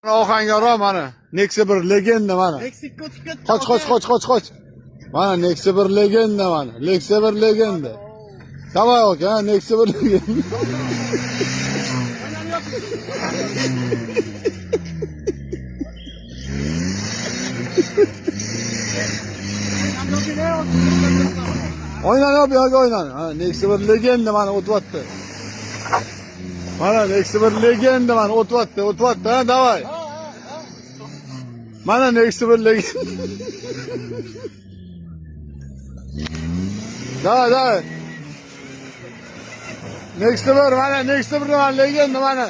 Ohangaron mana. Nexia bir legenda mana. Qoch. Mana Nexia bir legenda mana. Nexia bir legenda. Давай, aka, Nexia bir legenda. Oynan abi, oynan. Ha, Nexia bir legenda mana o'tyapti. Mana Nexia bir legenda mana o'tyapti, ha, давай. Mana Nexia bir legenda. Давай. Nexia bir mana, Nexia bir legenda mana.